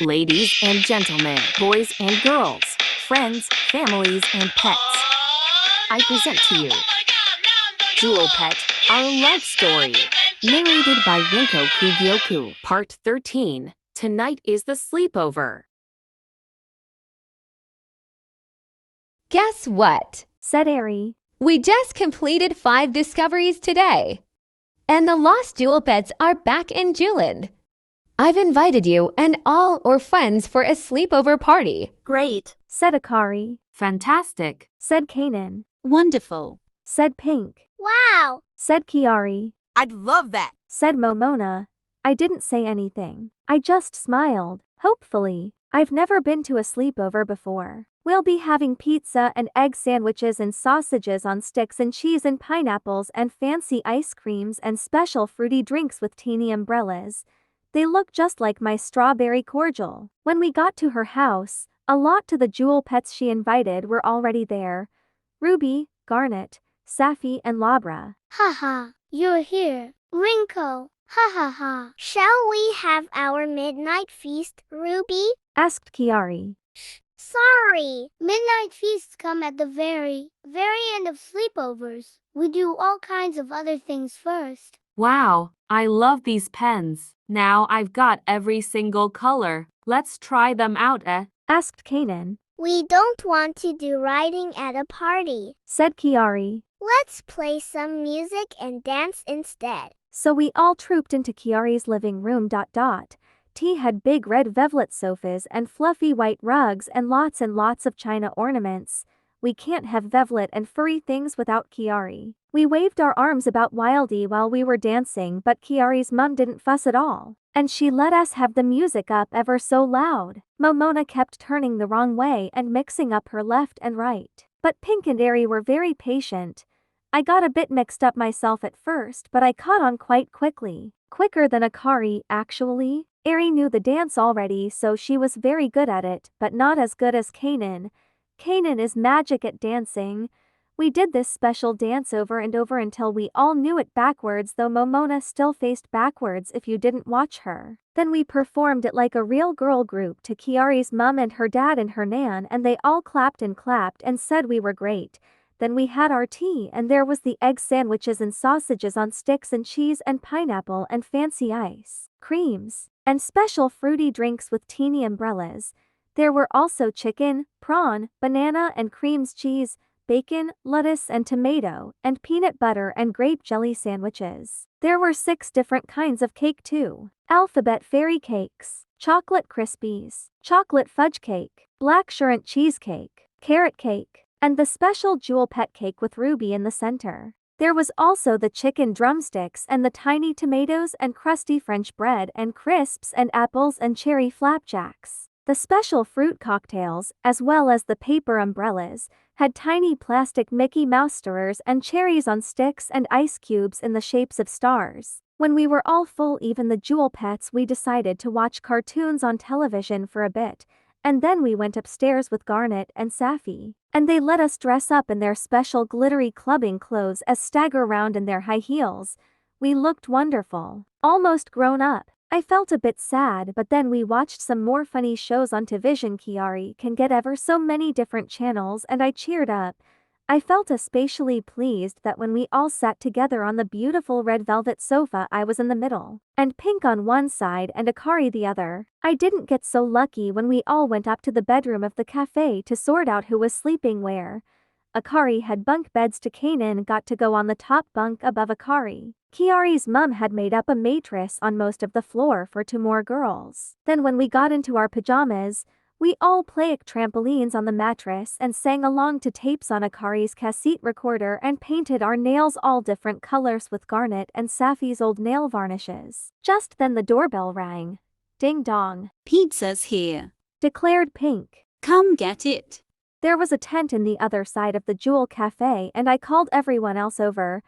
Ladies and gentlemen, boys and girls, friends, families, and pets, I present to you Jewelpet, Our Love Story, narrated by Rinko Kugyoku, Part 13. Tonight is the sleepover. Guess what? Said Airy. We just completed 5 discoveries today. And the lost Jewelpets are back in Jewland. I've invited you and all our friends for a sleepover party. Great, Said Akari. Fantastic. Said Kanan. wonderful. Said Pink. Wow! Said Kiari. I'd love that. Said Momona. I didn't say anything. I just smiled. Hopefully. I've never been to a sleepover before. We'll be having pizza and egg sandwiches and sausages on sticks and cheese and pineapples and fancy ice creams and special fruity drinks with teeny umbrellas. They look just like my strawberry cordial. When we got to her house, a lot to the Jewelpets she invited were already there. Ruby, Garnet, Safi and Labra. Haha, you're here. Rinko, ha ha ha. Shall we have our midnight feast, Ruby? Asked Kiari. Sorry, midnight feasts come at the very end of sleepovers. We do all kinds of other things first. Wow, I love these pens. Now I've got every single color. Let's try them out, Asked Kanan. We don't want to do writing at a party. Said Kiari. Let's play some music and dance instead. So we all trooped into Kiari's living room. T had big red velvet sofas and fluffy white rugs and lots of china ornaments. We can't have velvet and furry things without Kiari. We waved our arms about wildly while we were dancing, but Kiari's mum didn't fuss at all. And she let us have the music up ever so loud. Momona kept turning the wrong way and mixing up her left and right. But Pink and Airy were very patient. I got a bit mixed up myself at first, but I caught on quite quickly. Quicker than Akari, actually. Airy knew the dance already, so she was very good at it, but not as good as Kanan. Kanan is magic at dancing. We did this special dance over and over until we all knew it backwards, though Momona still faced backwards if you didn't watch her. Then we performed it like a real girl group to Kiari's mum and her dad and her nan, and they all clapped and said we were great. Then we had our tea, and there was the egg sandwiches and sausages on sticks and cheese and pineapple and fancy ice creams and special fruity drinks with teeny umbrellas. There were also chicken, prawn, banana and creams, cheese, bacon, lettuce and tomato, and peanut butter and grape jelly sandwiches. There were 6 different kinds of cake too. Alphabet fairy cakes, chocolate crispies, chocolate fudge cake, black currant cheesecake, carrot cake, and the special Jewelpet cake with Ruby in the center. There was also the chicken drumsticks and the tiny tomatoes and crusty French bread and crisps and apples and cherry flapjacks. The special fruit cocktails, as well as the paper umbrellas, had tiny plastic Mickey Mouse stirrers and cherries on sticks and ice cubes in the shapes of stars. When we were all full, even the Jewelpets, we decided to watch cartoons on television for a bit, and then we went upstairs with Garnet and Safi, and they let us dress up in their special glittery clubbing clothes as stagger round in their high heels. We looked wonderful, almost grown up. I felt a bit sad, but then we watched some more funny shows on television. Kiari can get ever so many different channels, and I cheered up. I felt especially pleased that when we all sat together on the beautiful red velvet sofa, I was in the middle, and Pink on one side and Akari the other. I didn't get so lucky when we all went up to the bedroom of the cafe to sort out who was sleeping where. Akari had bunk beds to Kanan got to go on the top bunk above Akari. Kiari's mum had made up a mattress on most of the floor for 2 more girls. Then when we got into our pajamas, we all played trampolines on the mattress and sang along to tapes on Akari's cassette recorder and painted our nails all different colors with Garnet and Safi's old nail varnishes. Just then the doorbell rang. Ding dong. Pizza's here. Declared Pink. Come get it. There was a tent in the other side of the Jewel Cafe, and I called everyone else over.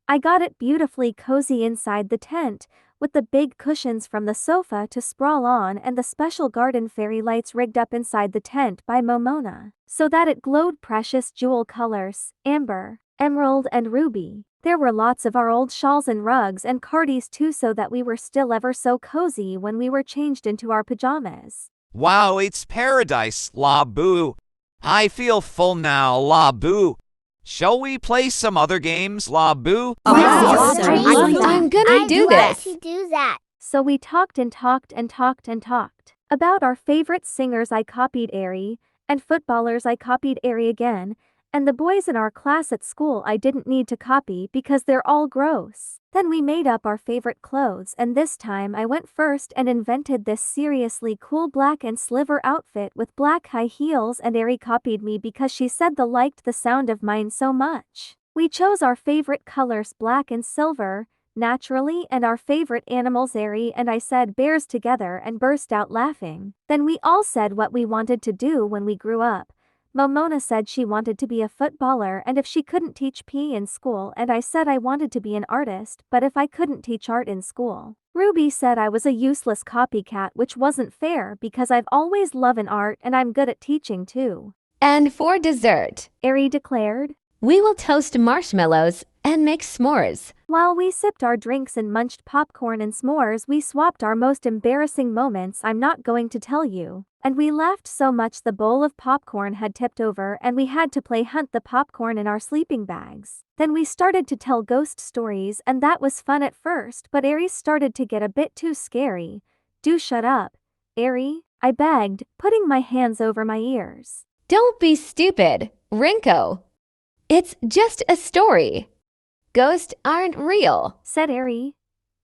I got it beautifully cozy inside the tent, with the big cushions from the sofa to sprawl on and the special garden fairy lights rigged up inside the tent by Momona, so that it glowed precious jewel colors, amber, emerald and ruby. There were lots of our old shawls and rugs and cardies too, so that we were still ever so cozy when we were changed into our pajamas. Wow, it's paradise, La Boo. I feel full now, La Boo. Shall we play some other games, La Boo? Wow, so I'm gonna I'd do love this. to do that. So we talked and talked and talked and talked. About our favorite singers I copied Ari, and footballers I copied Ari again, and the boys in our class at school I didn't need to copy because they're all gross. Then we made up our favorite clothes and this time I went first and invented this seriously cool black and sliver outfit with black high heels and Ari copied me because she said they liked the sound of mine so much. We chose our favorite colors black and silver, naturally, and our favorite animals Ari and I said bears together and burst out laughing. Then we all said what we wanted to do when we grew up. Momona said she wanted to be a footballer and if she couldn't teach PE in school and I said I wanted to be an artist but if I couldn't teach art in school. Ruby said I was a useless copycat which wasn't fair because I've always loved an art and I'm good at teaching too. And for dessert, Ari declared. we will toast marshmallows and make s'mores. While we sipped our drinks and munched popcorn and s'mores we swapped our most embarrassing moments I'm not going to tell you. And we laughed so much the bowl of popcorn had tipped over and we had to play hunt the popcorn in our sleeping bags. Then we started to tell ghost stories and that was fun at first but Ari started to get a bit too scary. Do shut up, Ari, I begged, putting my hands over my ears. Don't be stupid, Rinko. It's just a story. Ghosts aren't real, Said Ari.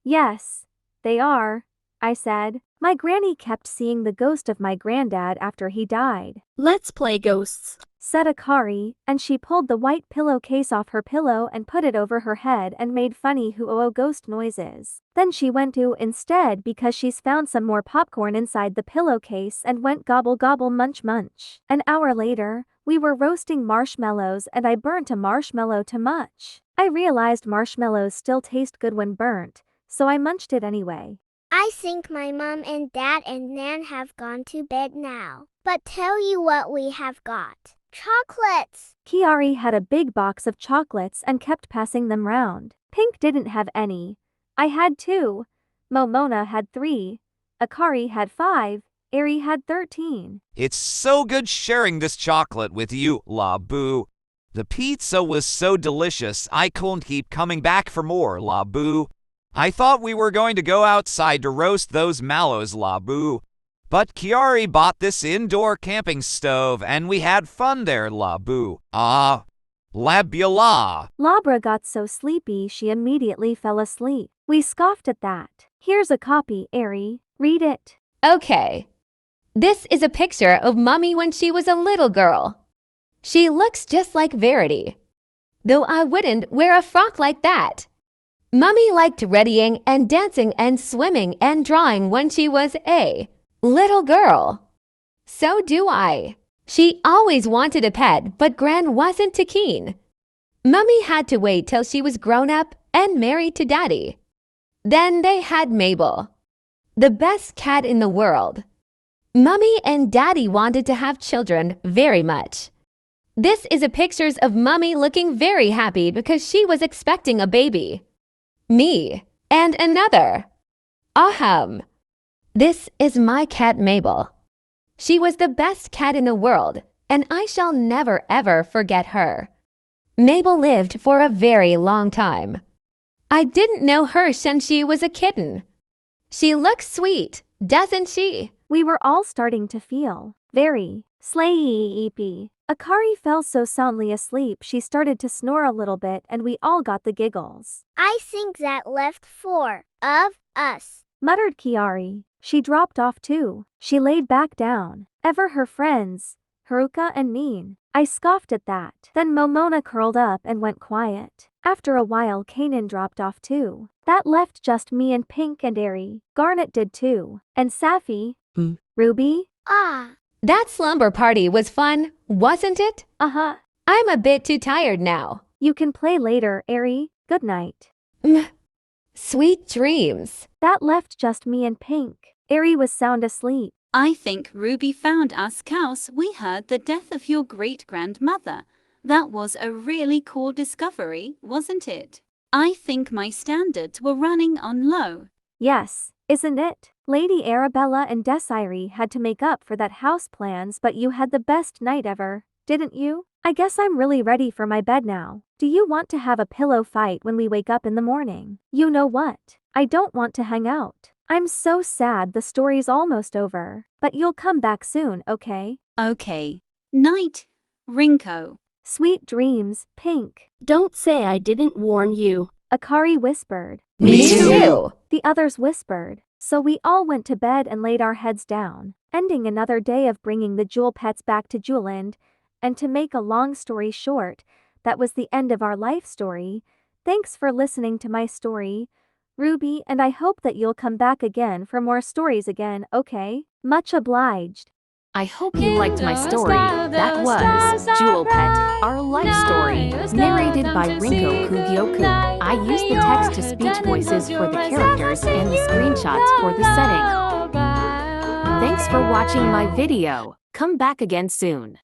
Yes, they are, I said. My granny kept seeing the ghost of my granddad after he died. Let's play ghosts. Said Akari, and she pulled the white pillowcase off her pillow and put it over her head and made funny hoo-oh ghost noises. Then she went to instead because she's found some more popcorn inside the pillowcase and went gobble gobble munch munch. An hour later, we were roasting marshmallows and I burnt a marshmallow too much. I realized marshmallows still taste good when burnt, so I munched it anyway. I think my mom and dad and Nan have gone to bed now. But tell you what we have got. Chocolates! Kiari had a big box of chocolates and kept passing them round. Pink didn't have any. I had 2. Momona had 3. Akari had 5. Ari had 13. It's so good sharing this chocolate with you, La Boo. The pizza was so delicious I couldn't keep coming back for more, La Boo. I thought we were going to go outside to roast those mallows, La Boo. But Kiari bought this indoor camping stove and we had fun there, La Boo. Ah, labula. Labra got so sleepy she immediately fell asleep. We scoffed at that. Here's a copy, Ari. Read it. Okay. This is a picture of Mummy when she was a little girl. She looks just like Verity. Though I wouldn't wear a frock like that. Mummy liked readying and dancing and swimming and drawing when she was a little girl. So do I. She always wanted a pet, but Gran wasn't too keen. Mummy had to wait till she was grown up and married to Daddy. Then they had Mabel, the best cat in the world. Mummy and Daddy wanted to have children very much. This is a pictures of Mummy looking very happy because she was expecting a baby. Me and another. Ahem. This is my cat Mabel. She was the best cat in the world, and I shall never ever forget her. Mabel lived for a very long time. I didn't know her since she was a kitten. She looks sweet, doesn't she? We were all starting to feel very sleepy. Akari fell so soundly asleep she started to snore a little bit and we all got the giggles. I think that left 4 of us. Muttered Kiari. She dropped off too. She laid back down. Ever her friends, Haruka and Neen. I scoffed at that. Then Momona curled up and went quiet. After a while Kanan dropped off too. That left just me and Pink and Ari. Garnet did too. And Safi. Ruby. Ah, That slumber party was fun, wasn't it? Uh-huh. I'm a bit too tired now. You can play later, Ari. Good night. Sweet dreams. That left just me and Pink. Ari was sound asleep. I think Ruby found us cows. We heard the death of your great-grandmother. That was a really cool discovery, wasn't it? I think my standards were running on low. Yes, isn't it? Lady Arabella and Desiree had to make up for that house plans, but you had the best night ever, didn't you? I guess I'm really ready for my bed now. Do you want to have a pillow fight when we wake up in the morning? You know what? I don't want to hang out. I'm so sad the story's almost over. But you'll come back soon, okay? Okay. Night, Rinko. Sweet dreams, Pink. Don't say I didn't warn you. Akari whispered. Me too. The others whispered. So we all went to bed and laid our heads down, ending another day of bringing the Jewelpets back to Jewland. And to make a long story short, that was the end of our life story. Thanks for listening to my story, Ruby, and I hope that you'll come back again for more stories again, okay? Much obliged. I hope you liked my story. That was Jewelpet, Our Life Story, narrated by Rinko Kugyoku. I used the text-to-speech voices for the characters and the screenshots for the setting. Thanks for watching my video. Come back again soon.